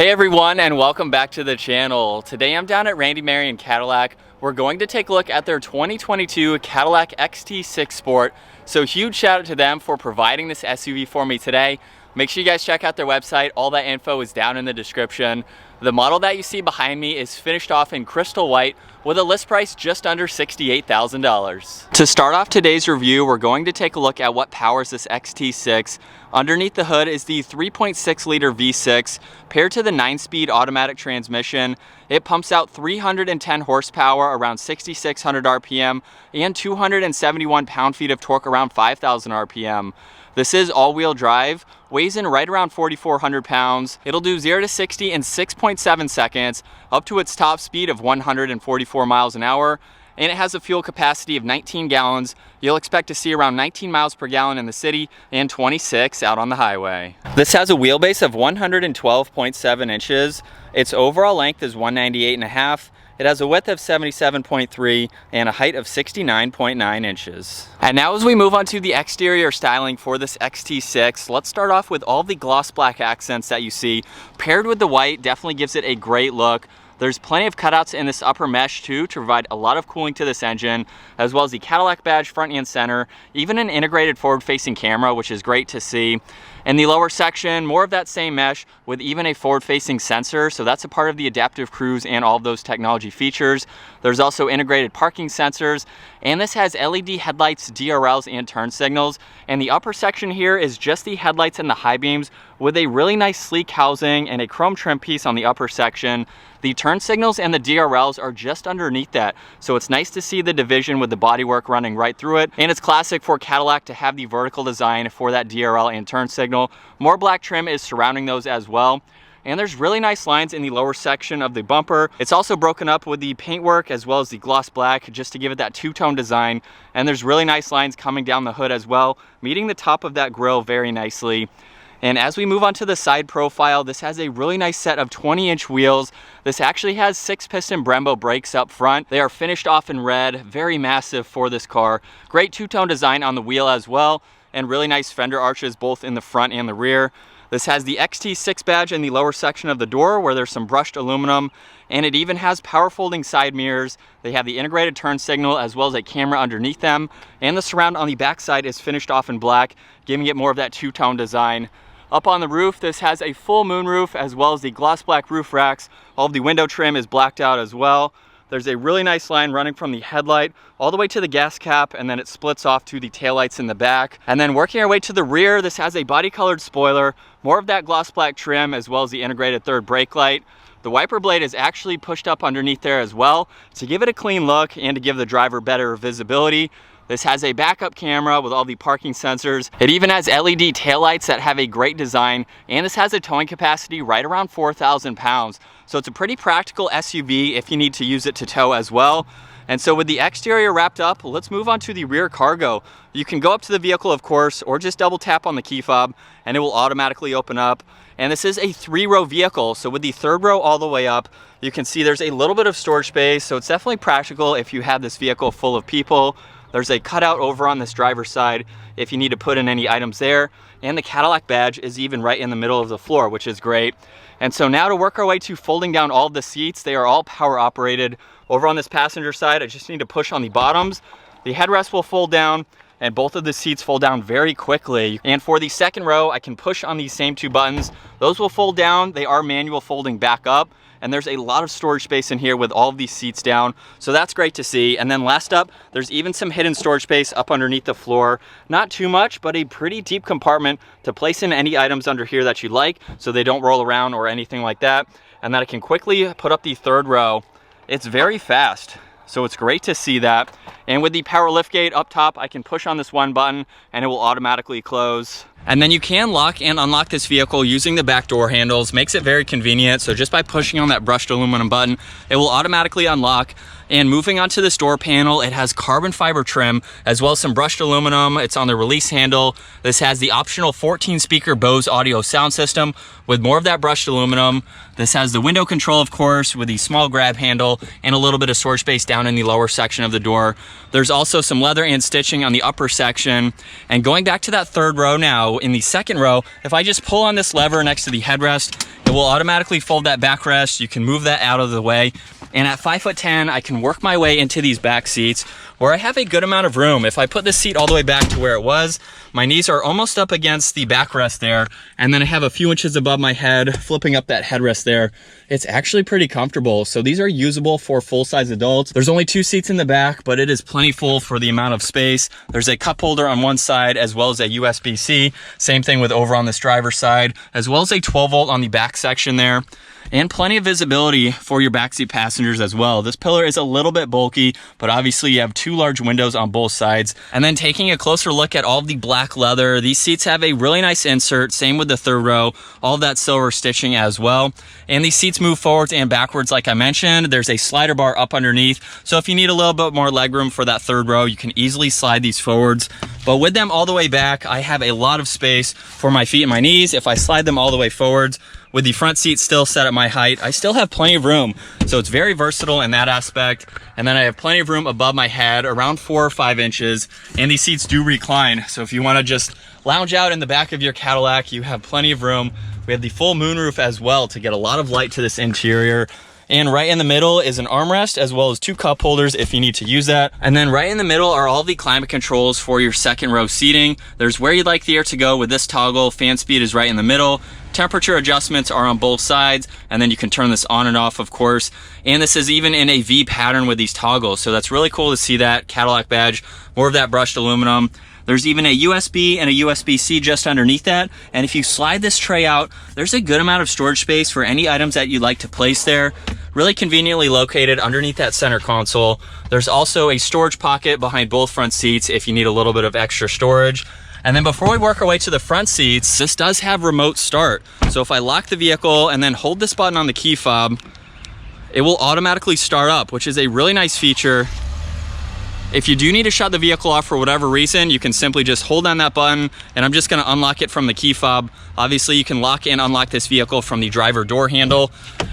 Hey everyone, and welcome back to the channel. Today I'm down at Randy Marion Cadillac. We're going to take a look at their 2022 Cadillac XT6 Sport. So huge shout out to them for providing this SUV for me today. Make sure you guys check out their website. All that info is down in the description. The model that you see behind me is finished off in crystal white with a list price just under $68,000. To start off today's review, we're going to take a look at what powers this XT6. Underneath the hood is the 3.6 liter V6 paired to the 9-speed automatic transmission. It pumps out 310 horsepower around 6,600 RPM and 271 pound-feet of torque around 5,000 RPM. This is all-wheel drive, weighs in right around 4,400 pounds. It'll do 0 to 60 in 6.7 seconds, up to its top speed of 144 miles an hour, and it has a fuel capacity of 19 gallons. You'll expect to see around 19 miles per gallon in the city and 26 out on the highway. This has a wheelbase of 112.7 inches. Its overall length is 198.5. It has a width of 77.3 and a height of 69.9 inches. And now as we move on to the exterior styling for this XT6, let's start off with all the gloss black accents that you see. Paired with the white, definitely gives it a great look. There's plenty of cutouts in this upper mesh too to provide a lot of cooling to this engine, as well as the Cadillac badge front and center, even an integrated forward-facing camera, which is great to see. In the lower section, more of that same mesh with even a forward-facing sensor, so that's a part of the adaptive cruise and all of those technology features. There's also integrated parking sensors, and this has LED headlights, DRLs, and turn signals. And the upper section here is just the headlights and the high beams with a really nice sleek housing and a chrome trim piece on the upper section. The turn signals and the DRLs are just underneath that, so it's nice to see the division with the bodywork running right through it. And it's classic for Cadillac to have the vertical design for that DRL and turn signal. More black trim is surrounding those as well. And there's really nice lines in the lower section of the bumper. It's also broken up with the paintwork as well as the gloss black just to give it that two-tone design. And there's really nice lines coming down the hood as well, meeting the top of that grille very nicely. And as we move on to the side profile, this has a really nice set of 20-inch wheels. This actually has 6-piston brembo brakes up front. They are finished off in red, very massive for this car. Great two-tone design on the wheel as well, and really nice fender arches both in the front and the rear. This has the XT6 badge in the lower section of the door where there's some brushed aluminum, and it even has power folding side mirrors. They have the integrated turn signal as well as a camera underneath them, and the surround on the back side is finished off in black, giving it more of that two-tone design. Up on the roof, this has a full moonroof as well as the gloss black roof racks. All of the window trim is blacked out as well. There's a really nice line running from the headlight all the way to the gas cap, and then it splits off to the taillights in the back. And then working our way to the rear, this has a body colored spoiler, more of that gloss black trim as well as the integrated third brake light. The wiper blade is actually pushed up underneath there as well to give it a clean look and to give the driver better visibility. This has a backup camera with all the parking sensors. It even has LED taillights that have a great design, and this has a towing capacity right around 4,000 pounds. So it's a pretty practical SUV if you need to use it to tow as well. And so with the exterior wrapped up, let's move on to the rear cargo. You can go up to the vehicle, of course, or just double tap on the key fob and it will automatically open up. And this is a 3-row vehicle, so with the 3rd row all the way up, you can see there's a little bit of storage space, so it's definitely practical if you have this vehicle full of people. There's a cutout over on this driver's side if you need to put in any items there. And the Cadillac badge is even right in the middle of the floor, which is great. And so now to work our way to folding down all of the seats, they are all power operated. Over on this passenger side, I just need to push on the bottoms. The headrest will fold down, and both of the seats fold down very quickly. And for the 2nd row, I can push on these same 2 buttons. Those will fold down. They are manual folding back up. And there's a lot of storage space in here with all of these seats down. So that's great to see. And then last up, there's even some hidden storage space up underneath the floor. Not too much, but a pretty deep compartment to place in any items under here that you like so they don't roll around or anything like that. And then I can quickly put up the 3rd row. It's very fast, so it's great to see that. And with the power liftgate up top, I can push on this 1 button and it will automatically close. And then you can lock and unlock this vehicle using the back door handles. Makes it very convenient. So just by pushing on that brushed aluminum button, it will automatically unlock. And moving on to this door panel, it has carbon fiber trim as well as some brushed aluminum. It's on the release handle. This has the optional 14-speaker Bose audio sound system with more of that brushed aluminum. This has the window control, of course, with the small grab handle and a little bit of storage space down in the lower section of the door. There's also some leather and stitching on the upper section. And going back to that 3rd row now, Now, in the second row, if I just pull on this lever next to the headrest, it will automatically fold that backrest. You can move that out of the way. And at 5'10", I can work my way into these back seats where I have a good amount of room. If I put this seat all the way back to where it was, my knees are almost up against the backrest there. And then I have a few inches above my head, flipping up that headrest there. It's actually pretty comfortable. So these are usable for full-size adults. There's only 2 seats in the back, but it is plenty full for the amount of space. There's a cup holder on one side as well as a USB-C. Same thing with over on this driver's side, as well as a 12-volt on the back section there. And plenty of visibility for your backseat passengers as well. This pillar is a little bit bulky, but obviously you have 2 large windows on both sides. And then taking a closer look at all of the black leather, these seats have a really nice insert. Same with the third row, all of that silver stitching as well. And these seats move forwards and backwards like I mentioned. There's a slider bar up underneath. So if you need a little bit more legroom for that third row, you can easily slide these forwards. But with them all the way back, I have a lot of space for my feet and my knees. If I slide them all the way forwards, with the front seat still set at my height, I still have plenty of room. So it's very versatile in that aspect. And then I have plenty of room above my head, around 4 or 5 inches. And these seats do recline. So if you want to just lounge out in the back of your Cadillac, you have plenty of room. We have the full moonroof as well to get a lot of light to this interior. And right in the middle is an armrest as well as 2 cup holders if you need to use that. And then right in the middle are all the climate controls for your second row seating. There's where you'd like the air to go with this toggle. Fan speed is right in the middle. Temperature adjustments are on both sides, and then you can turn this on and off, of course. And this is even in a V pattern with these toggles. So that's really cool to see that Cadillac badge, more of that brushed aluminum. There's even a USB and a USB-C just underneath that. And if you slide this tray out, there's a good amount of storage space for any items that you'd like to place there. Really conveniently located underneath that center console. There's also a storage pocket behind both front seats if you need a little bit of extra storage. And then before we work our way to the front seats, this does have remote start. So if I lock the vehicle and then hold this button on the key fob, it will automatically start up, which is a really nice feature. If you do need to shut the vehicle off for whatever reason, you can simply just hold down that button, and I'm just gonna unlock it from the key fob. Obviously, you can lock and unlock this vehicle from the driver door handle.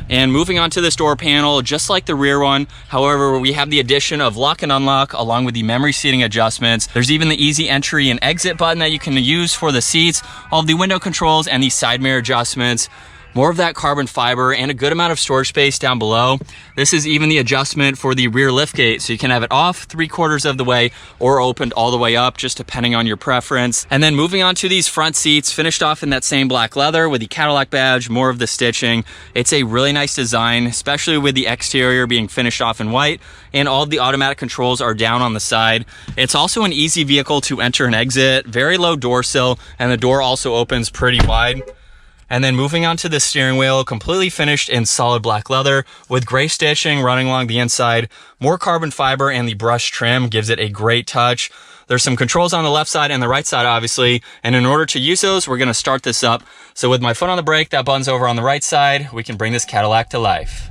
And moving on to this door panel, just like the rear one, however, we have the addition of lock and unlock along with the memory seating adjustments. There's even the easy entry and exit button that you can use for the seats, all of the window controls and the side mirror adjustments. More of that carbon fiber and a good amount of storage space down below. This is even the adjustment for the rear liftgate, so you can have it off 3/4 of the way or opened all the way up, just depending on your preference. And then moving on to these front seats, finished off in that same black leather with the Cadillac badge, more of the stitching. It's a really nice design, especially with the exterior being finished off in white, and all of the automatic controls are down on the side. It's also an easy vehicle to enter and exit, very low door sill, and the door also opens pretty wide. And then moving on to the steering wheel, completely finished in solid black leather with gray stitching running along the inside. More carbon fiber and the brush trim gives it a great touch. There's some controls on the left side and the right side, obviously. And in order to use those, we're gonna start this up. So with my foot on the brake, that button's over on the right side, we can bring this Cadillac to life.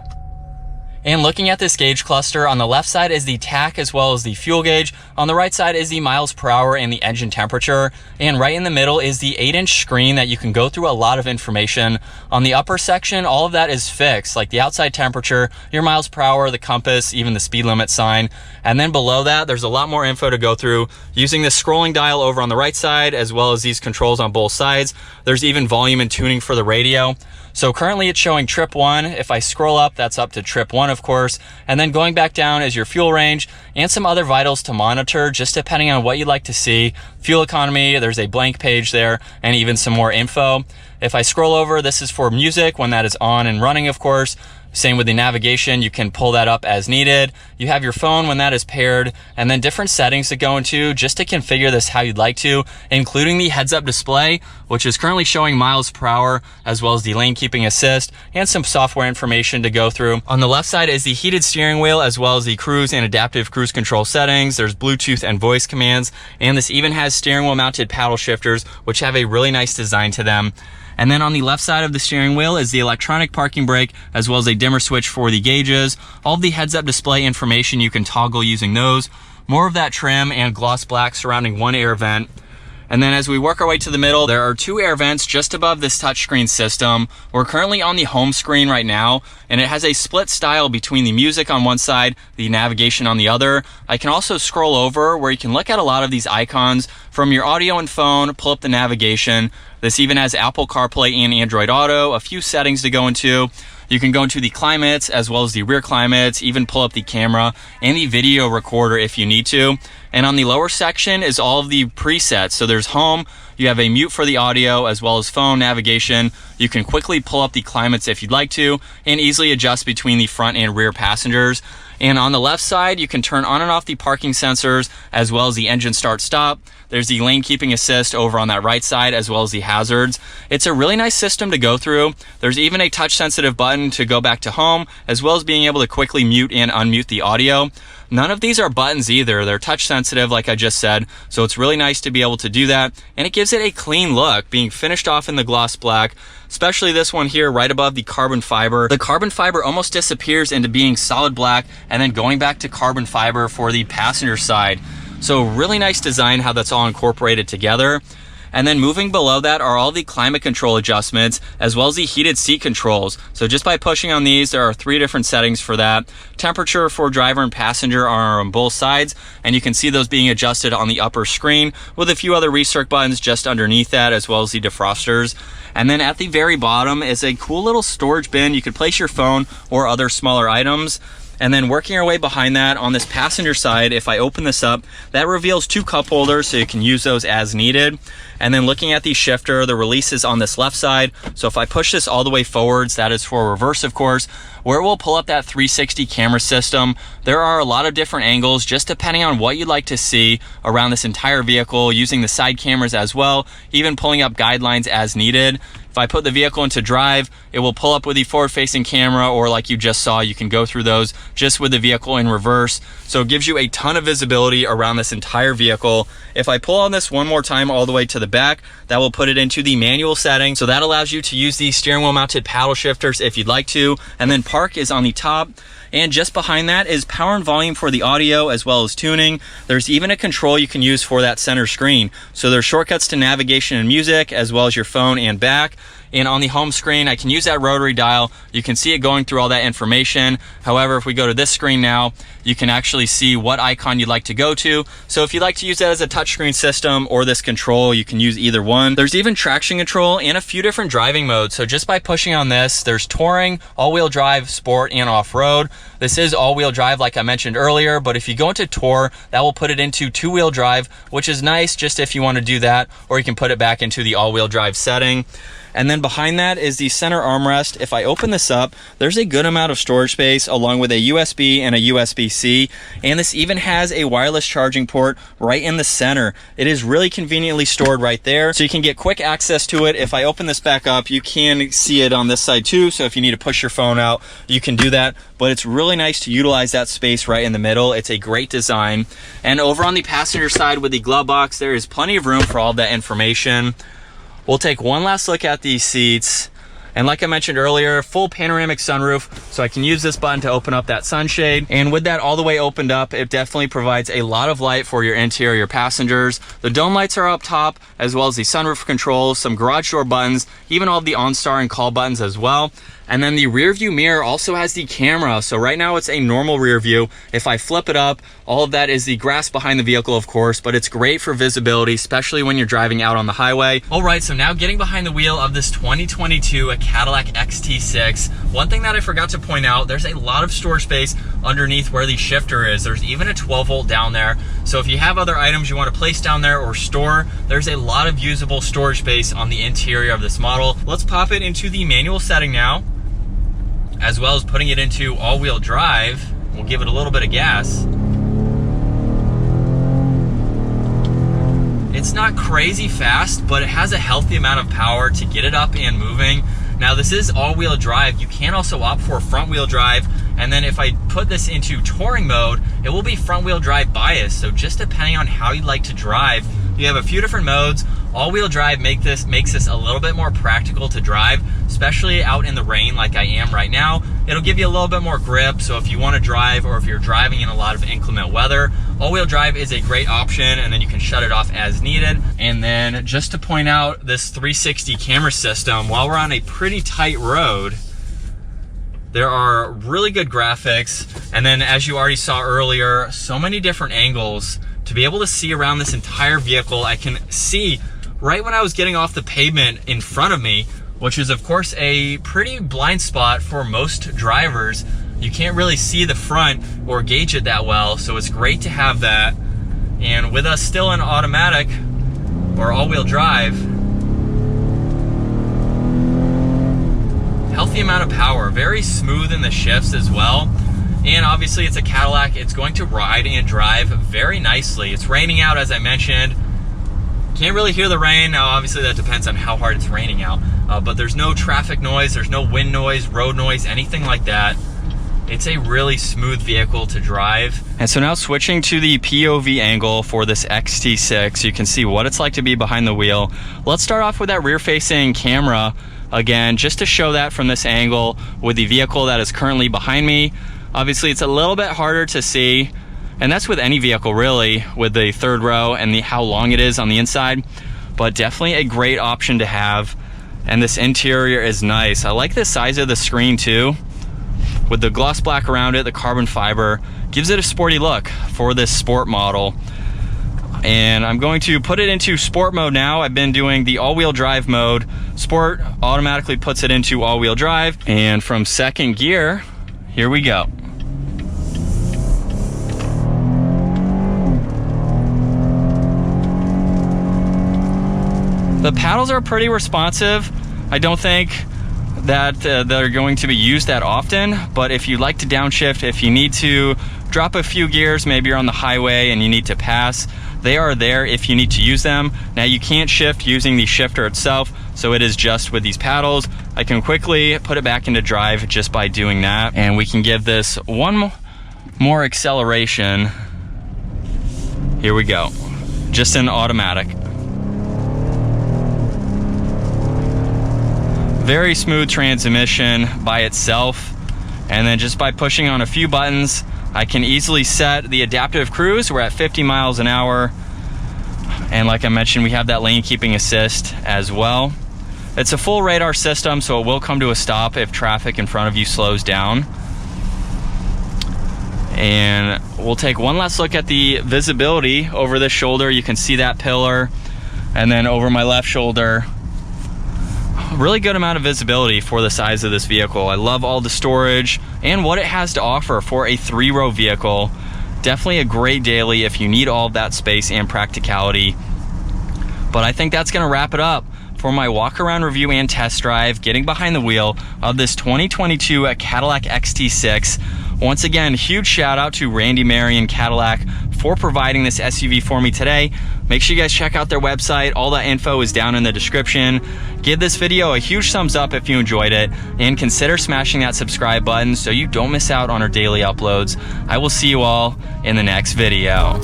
And looking at this gauge cluster, on the left side is the tach as well as the fuel gauge. On the right side is the miles per hour and the engine temperature. And right in the middle is the 8-inch screen that you can go through a lot of information. On the upper section, all of that is fixed, like the outside temperature, your miles per hour, the compass, even the speed limit sign. And then below that, there's a lot more info to go through using the scrolling dial over on the right side, as well as these controls on both sides. There's even volume and tuning for the radio. So currently it's showing trip 1. If I scroll up, that's up to trip 1, of course. And then going back down is your fuel range and some other vitals to monitor, just depending on what you'd like to see. Fuel economy, there's a blank page there, and even some more info. If I scroll over, this is for music when that is on and running, of course. Same with the navigation, you can pull that up as needed. You have your phone when that is paired, and then different settings to go into just to configure this how you'd like to, including the heads-up display, which is currently showing miles per hour, as well as the lane keeping assist, and some software information to go through. On the left side is the heated steering wheel, as well as the cruise and adaptive cruise control settings. There's Bluetooth and voice commands, and this even has steering wheel mounted paddle shifters, which have a really nice design to them. And then on the left side of the steering wheel is the electronic parking brake, as well as a dimmer switch for the gauges. All of the heads-up display information you can toggle using those. More of that trim and gloss black surrounding one air vent. And then as we work our way to the middle, there are 2 air vents just above this touchscreen system. We're currently on the home screen right now, and it has a split style between the music on one side, the navigation on the other. I can also scroll over where you can look at a lot of these icons from your audio and phone, pull up the navigation. This even has Apple CarPlay and Android Auto, a few settings to go into. You can go into the climates as well as the rear climates, even pull up the camera and the video recorder if you need to. And on the lower section is all of the presets. So there's home, you have a mute for the audio as well as phone navigation. You can quickly pull up the climates if you'd like to and easily adjust between the front and rear passengers. And on the left side, you can turn on and off the parking sensors as well as the engine start stop. There's the lane keeping assist over on that right side as well as the hazards. It's a really nice system to go through. There's even a touch sensitive button to go back to home as well as being able to quickly mute and unmute the audio. None of these are buttons either. They're touch sensitive like I just said. So it's really nice to be able to do that. And it gives it a clean look, being finished off in the gloss black. Especially this one here right above the carbon fiber. The carbon fiber almost disappears into being solid black and then going back to carbon fiber for the passenger side. So really nice design how that's all incorporated together. And then moving below that are all the climate control adjustments as well as the heated seat controls. So just by pushing on these, there are 3 different settings for that. Temperature for driver and passenger are on both sides, and you can see those being adjusted on the upper screen with a few other recirc buttons just underneath that as well as the defrosters. And then at the very bottom is a cool little storage bin. You could place your phone or other smaller items. And then working our way behind that on this passenger side, if I open this up, that reveals 2 cup holders so you can use those as needed. And then looking at the shifter, the release is on this left side. So if I push this all the way forwards, that is for reverse, of course, where it will pull up that 360 camera system. There are a lot of different angles, just depending on what you'd like to see around this entire vehicle, using the side cameras as well, even pulling up guidelines as needed. If I put the vehicle into drive, it will pull up with the forward-facing camera, or like you just saw, you can go through those just with the vehicle in reverse. So it gives you a ton of visibility around this entire vehicle. If I pull on this one more time all the way to the back, that will put it into the manual setting. So that allows you to use the steering wheel mounted paddle shifters if you'd like to. And then park is on the top. And just behind that is power and volume for the audio as well as tuning. There's even a control you can use for that center screen. So there's shortcuts to navigation and music as well as your phone and back. And on the home screen, I can use that rotary dial. You can see it going through all that information. However, if we go to this screen now, you can actually see what icon you'd like to go to. So if you'd like to use that as a touchscreen system or this control, you can use either one. There's even traction control and a few different driving modes. So just by pushing on this, there's touring, all-wheel drive, sport, and off-road. This is all-wheel drive like I mentioned earlier, but if you go into tour, that will put it into 2-wheel drive, which is nice just if you want to do that, or you can put it back into the all-wheel drive setting. And then behind that is the center armrest. If I open this up, there's a good amount of storage space along with a USB and a USB-C. And this even has a wireless charging port right in the center. It is really conveniently stored right there, so you can get quick access to it. If I open this back up, you can see it on this side too. So if you need to push your phone out, you can do that. But it's really nice to utilize that space right in the middle. It's a great design. And over on the passenger side with the glove box, there is plenty of room for all that information. We'll take one last look at these seats. And like I mentioned earlier, full panoramic sunroof, so I can use this button to open up that sunshade. And with that all the way opened up, it definitely provides a lot of light for your interior passengers. The dome lights are up top, as well as the sunroof controls, some garage door buttons, even all of the OnStar and call buttons as well. And then the rear view mirror also has the camera. So right now it's a normal rear view. If I flip it up, all of that is the grass behind the vehicle, of course, but it's great for visibility, especially when you're driving out on the highway. All right, so now getting behind the wheel of this 2022 Cadillac XT6. One thing that I forgot to point out, there's a lot of storage space underneath where the shifter is. There's even a 12-volt down there. So if you have other items you want to place down there or store, there's a lot of usable storage space on the interior of this model. Let's pop it into the manual setting now, as well as putting it into all-wheel drive. We'll give it a little bit of gas. It's not crazy fast, but it has a healthy amount of power to get it up and moving. Now this is all-wheel drive. You can also opt for front-wheel drive And then if I put this into touring mode, it will be front wheel drive bias. So just depending on how you'd like to drive, you have a few different modes. All-wheel drive makes this a little bit more practical to drive, especially out in the rain like I am right now. It'll give you a little bit more grip, so if you want to drive or if you're driving in a lot of inclement weather, all-wheel drive is a great option, and then you can shut it off as needed. And then just to point out this 360 camera system, while we're on a pretty tight road, there are really good graphics. And then as you already saw earlier, so many different angles to be able to see around this entire vehicle. I can see right when I was getting off the pavement in front of me, which is of course a pretty blind spot for most drivers. You can't really see the front or gauge it that well, so it's great to have that. And with us still in automatic or all-wheel drive, healthy amount of power, very smooth in the shifts as well. And obviously it's a Cadillac, it's going to ride and drive very nicely. It's raining out, as I mentioned. Can't really hear the rain. Now obviously that depends on how hard it's raining out, but there's no traffic noise, there's no wind noise, road noise, anything like that. It's a really smooth vehicle to drive. And so now switching to the POV angle for this XT6, you can see what it's like to be behind the wheel. Let's start off with that rear-facing camera again, just to show that from this angle with the vehicle that is currently behind me. Obviously it's a little bit harder to see, and that's with any vehicle really, with the third row and how long it is on the inside, but definitely a great option to have. And this interior is nice. I like the size of the screen too, with the gloss black around it, the carbon fiber gives it a sporty look for this sport model. And I'm going to put it into sport mode now. I've been doing the all-wheel drive mode. Sport automatically puts it into all-wheel drive, and from second gear, here we go. The paddles are pretty responsive. I don't think that they're going to be used that often, but if you like to downshift, if you need to drop a few gears, maybe you're on the highway and you need to pass, they are there if you need to use them. Now you can't shift using the shifter itself, so it is just with these paddles. I can quickly put it back into drive just by doing that, and we can give this one more acceleration. Here we go, just in automatic. Very smooth transmission by itself, and then just by pushing on a few buttons, I can easily set the adaptive cruise. We're at 50 miles an hour, and like I mentioned, we have that lane keeping assist as well. It's a full radar system, so it will come to a stop if traffic in front of you slows down. And we'll take one last look at the visibility over this shoulder. You can see that pillar, and then over my left shoulder, really good amount of visibility for the size of this vehicle. I love all the storage and what it has to offer for a 3-row vehicle. Definitely a great daily if you need all of that space and practicality. But I think that's gonna wrap it up for my walk-around review and test drive, getting behind the wheel of this 2022 Cadillac XT6. Once again, huge shout out to Randy Marion Cadillac for providing this SUV for me today. Make sure you guys check out their website. All that info is down in the description. Give this video a huge thumbs up if you enjoyed it, and consider smashing that subscribe button so you don't miss out on our daily uploads. I will see you all in the next video.